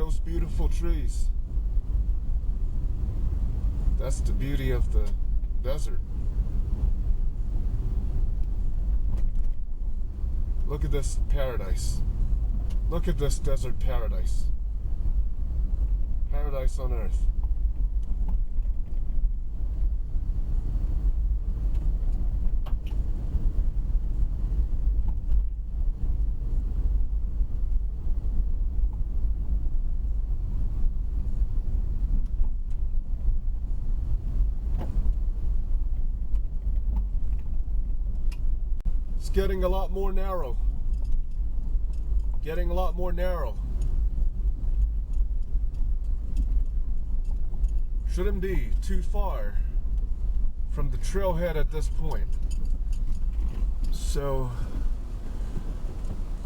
those beautiful trees. That's the beauty of the desert. Look at this paradise. Look at this desert paradise. Paradise on earth. It's getting a lot more narrow. Getting a lot more narrow. Shouldn't be too far from the trailhead at this point. So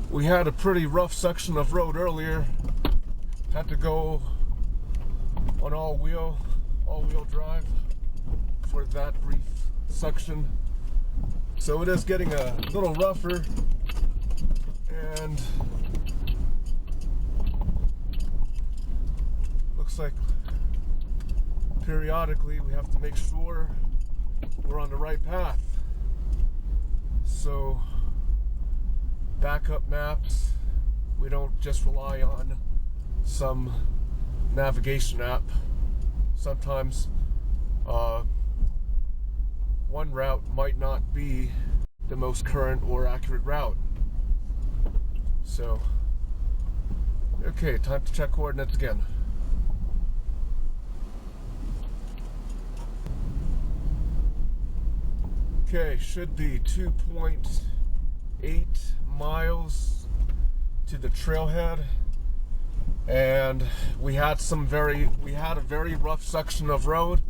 we had a pretty rough section of road earlier. Had to go on all-wheel drive for that brief section. So it is getting a little rougher, and looks like periodically we have to make sure we're on the right path. So backup maps, we don't just rely on some navigation app. Sometimes one route might not be the most current or accurate route. So, okay, time to check coordinates again. Okay, should be 2.8 miles to the trailhead, and we had a very rough section of road.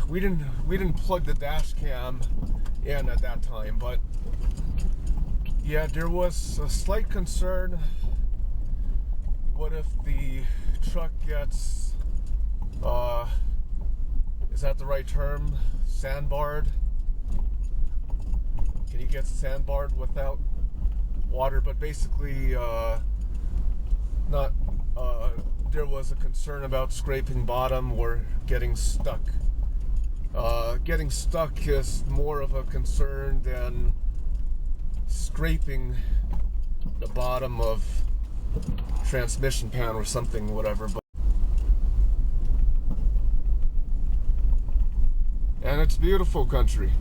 We didn't plug the dash cam in at that time, but yeah, there was a slight concern. What if the truck gets, is that the right term? Sandbarred? Can you get sandbarred without water? But basically, there was a concern about scraping bottom or getting stuck. Getting stuck is more of a concern than scraping the bottom of transmission pan or something, whatever. And it's beautiful country.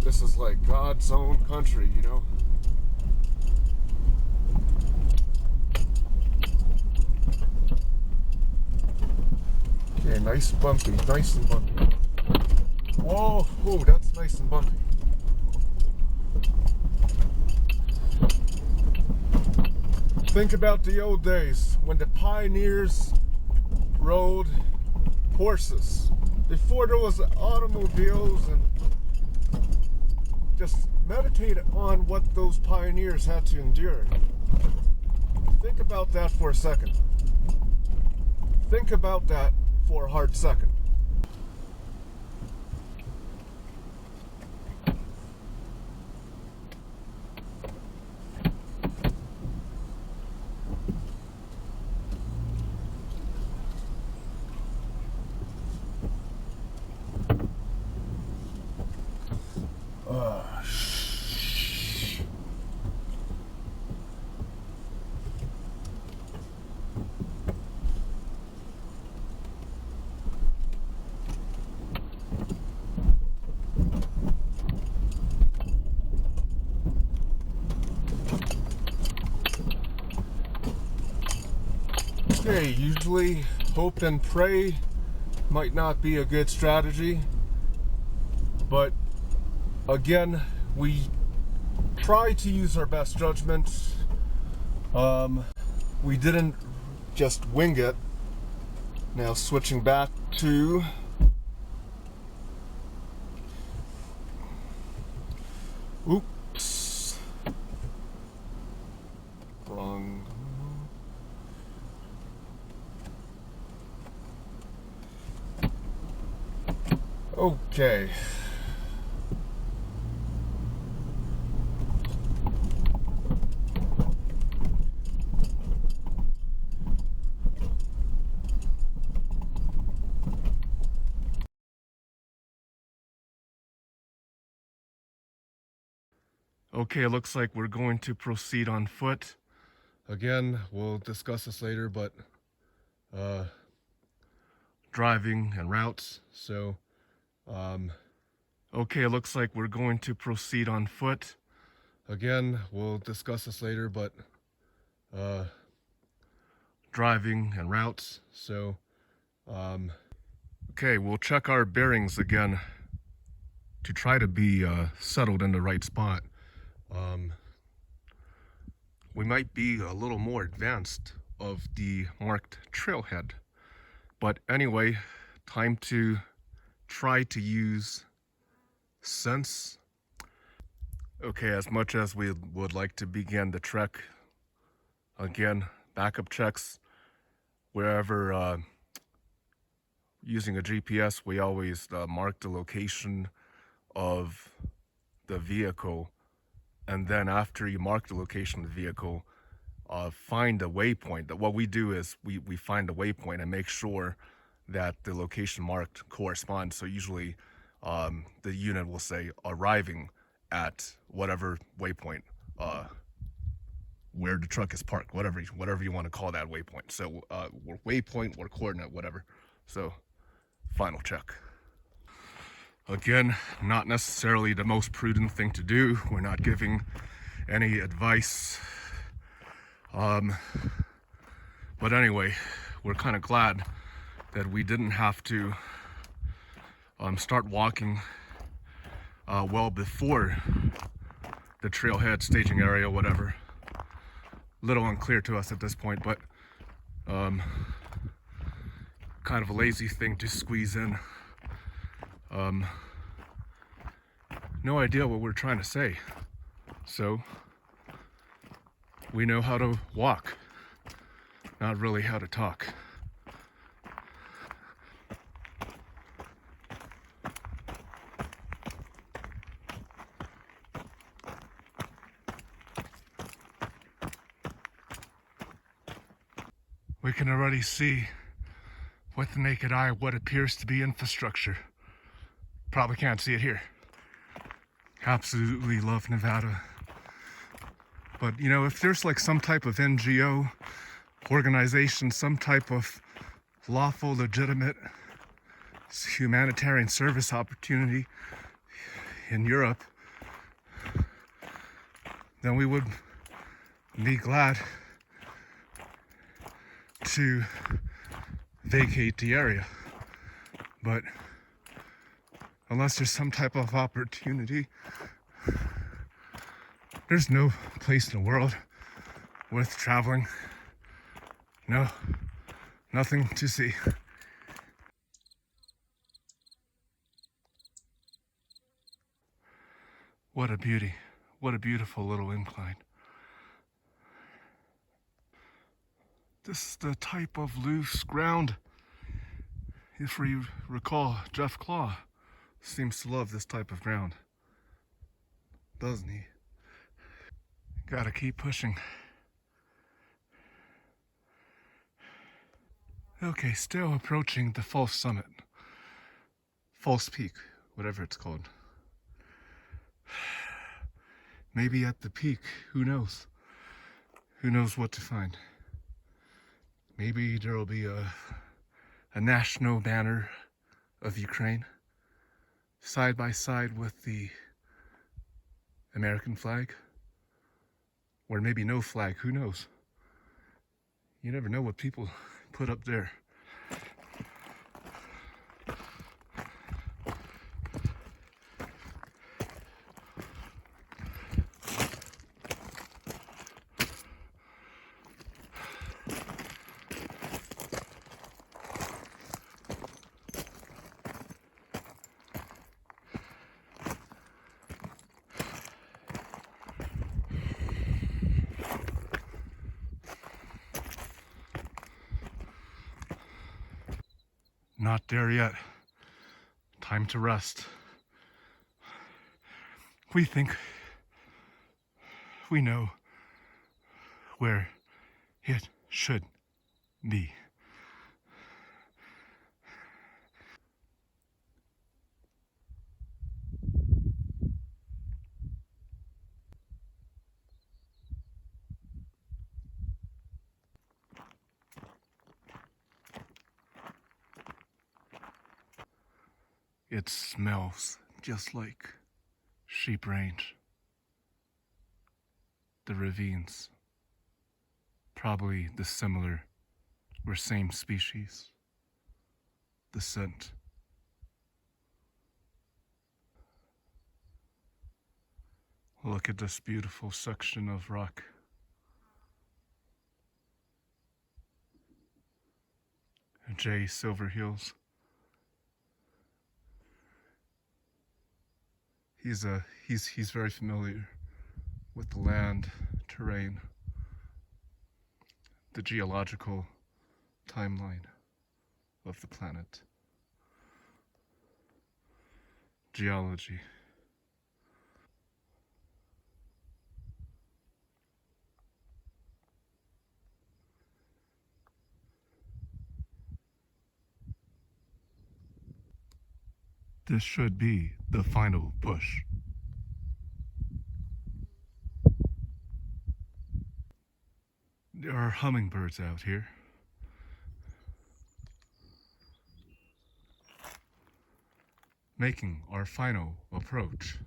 This is like God's own country, you know? Okay, nice and bumpy. Whoa, that's nice and bumpy. Think about the old days when the pioneers rode horses. Before there was automobiles, and just meditate on what those pioneers had to endure. Think about that for a second. Think about that for a hard second. Okay, usually hope and pray might not be a good strategy, but again, we try to use our best judgment. We didn't just wing it. Now switching back to oops, wrong. Okay. Okay, it looks like we're going to proceed on foot. Again, we'll discuss this later, but uh, driving and routes. So, okay, it looks like we're going to proceed on foot. Again, we'll discuss this later, but uh, driving and routes. So, okay, we'll check our bearings again to try to be settled in the right spot. We might be a little more advanced of the marked trailhead. But anyway, time to try to use sense. Okay, as much as we would like to begin the trek, again, backup checks, wherever using a GPS, we always mark the location of the vehicle, and then after you mark the location of the vehicle, find a waypoint. What we do is we find a waypoint and make sure that the location marked corresponds. So usually the unit will say arriving at whatever waypoint, where the truck is parked, whatever you want to call that waypoint. So waypoint or coordinate, whatever. So final check. Again, not necessarily the most prudent thing to do. We're not giving any advice. But anyway, we're kind of glad that we didn't have to start walking well before the trailhead staging area, whatever. Little unclear to us at this point, but kind of a lazy thing to squeeze in. No idea what we're trying to say. So we know how to walk, not really how to talk. We can already see with the naked eye what appears to be infrastructure. Probably can't see it here. Absolutely love Nevada. But you know, if there's like some type of NGO organization, some type of lawful, legitimate humanitarian service opportunity in Europe, then we would be glad to vacate the area. But unless there's some type of opportunity, there's no place in the world worth traveling. No, nothing to see. What a beauty. What a beautiful little incline. This is the type of loose ground. If you recall, Jeff Claw seems to love this type of ground, doesn't he? Gotta keep pushing. Okay, still approaching the false summit. False peak, whatever it's called. Maybe at the peak, who knows? Who knows what to find? Maybe there will be a national banner of Ukraine side by side with the American flag. Or maybe no flag, who knows? You never know what people put up there. Not there yet. Time to rest. We think we know where it should be. It smells just like sheep range. The ravines, probably dissimilar or same species. The scent. Look at this beautiful section of rock. Jay Silverheels. He's very familiar with the land, terrain, the geological timeline of the planet. Geology. This should be the final push. There are hummingbirds out here. Making our final approach.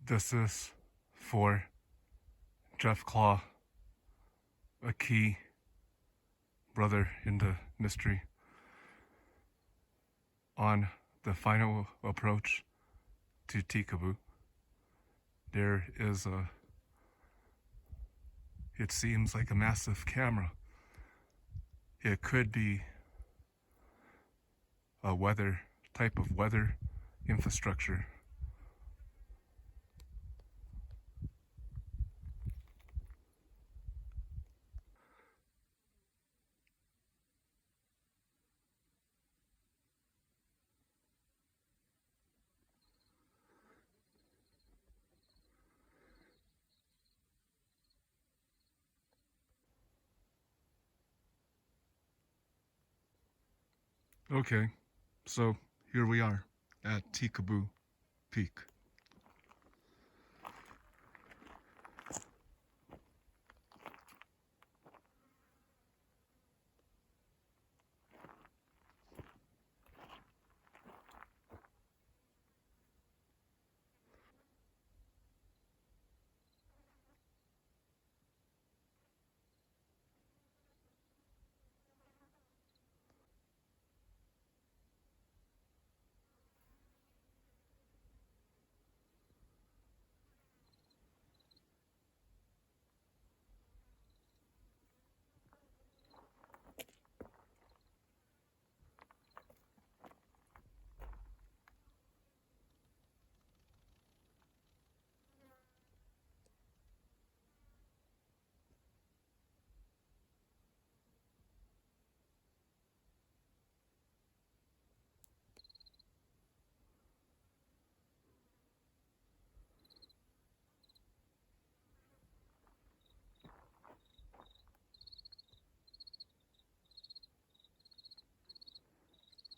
This is for Jeff Claw, a key brother in the mystery, on the final approach to Tikaboo. There is it seems like a massive camera. It could be a type of weather infrastructure. Okay, so here we are at Tikaboo Peak.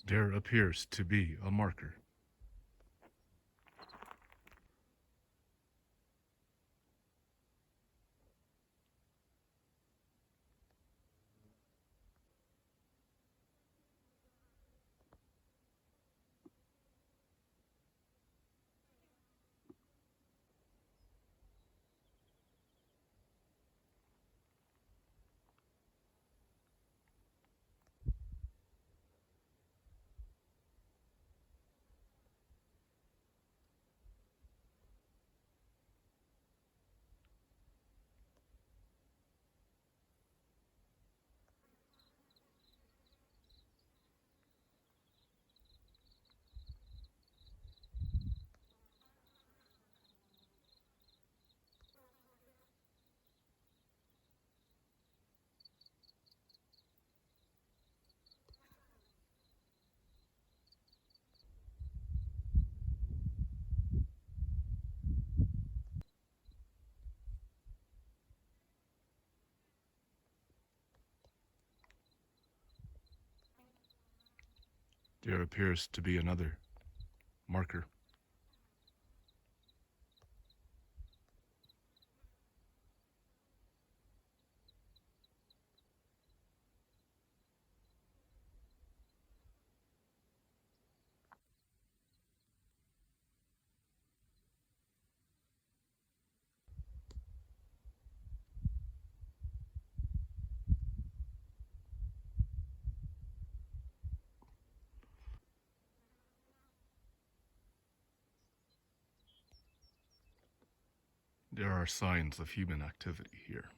There appears to be a marker. There appears to be another marker. There are signs of human activity here.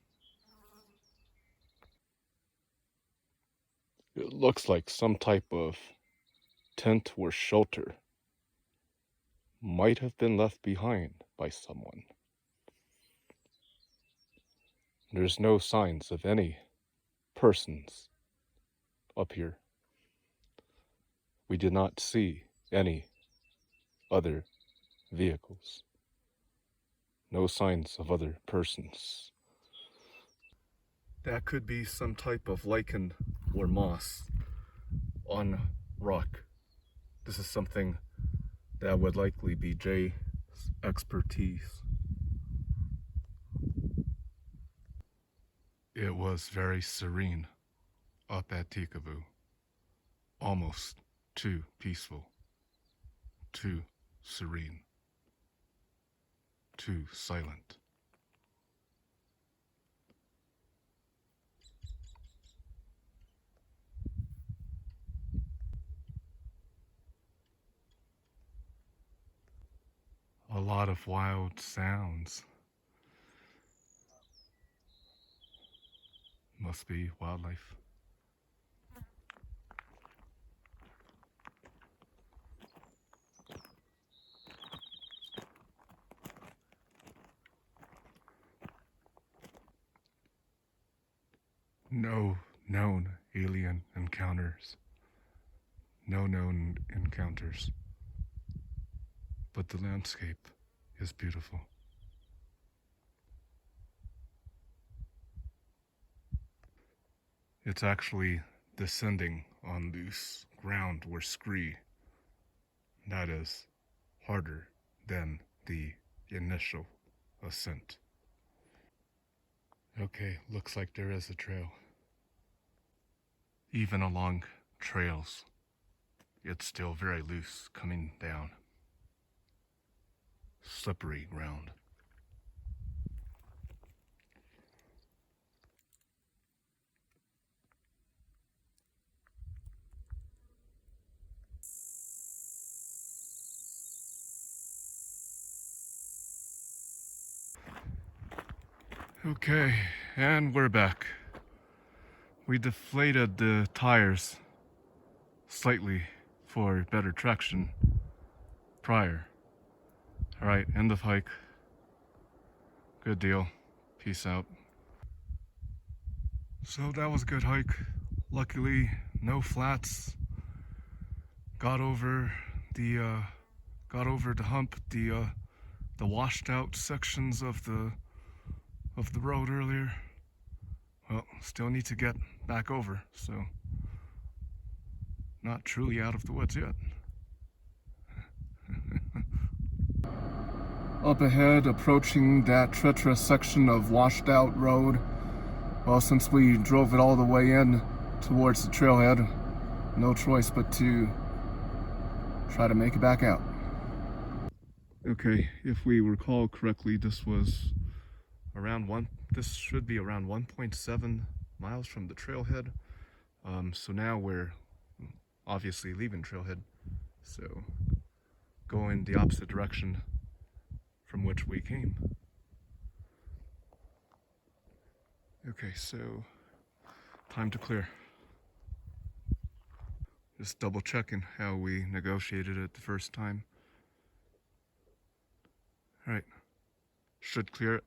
It looks like some type of tent or shelter might have been left behind by someone. There's no signs of any persons up here. We did not see any other vehicles. No signs of other persons. That could be some type of lichen or moss on rock. This is something that would likely be Jay's expertise. It was very serene up at Tikaboo. Almost too peaceful, too serene, too silent. A lot of wild sounds. Must be wildlife. No known alien encounters. No known encounters. But the landscape is beautiful. It's actually descending on this ground or scree that is harder than the initial ascent. Okay, looks like there is a trail. Even along trails, it's still very loose coming down. Slippery ground. Okay, and we're back. We deflated the tires slightly for better traction prior. Alright, end of hike. Good deal. Peace out. So that was a good hike. Luckily, no flats. Got over the hump, the washed out sections of the road earlier. Well, still need to get back over, so not truly out of the woods yet. Up ahead, approaching that treacherous section of washed out road. Well, since we drove it all the way in towards the trailhead, no choice but to try to make it back out. Okay, if we recall correctly, this was this should be around 1.7 miles from the trailhead. So now we're obviously leaving trailhead, so going the opposite direction from which we came. Okay, so time to clear. Just double checking how we negotiated it the first time. Alright, should clear it.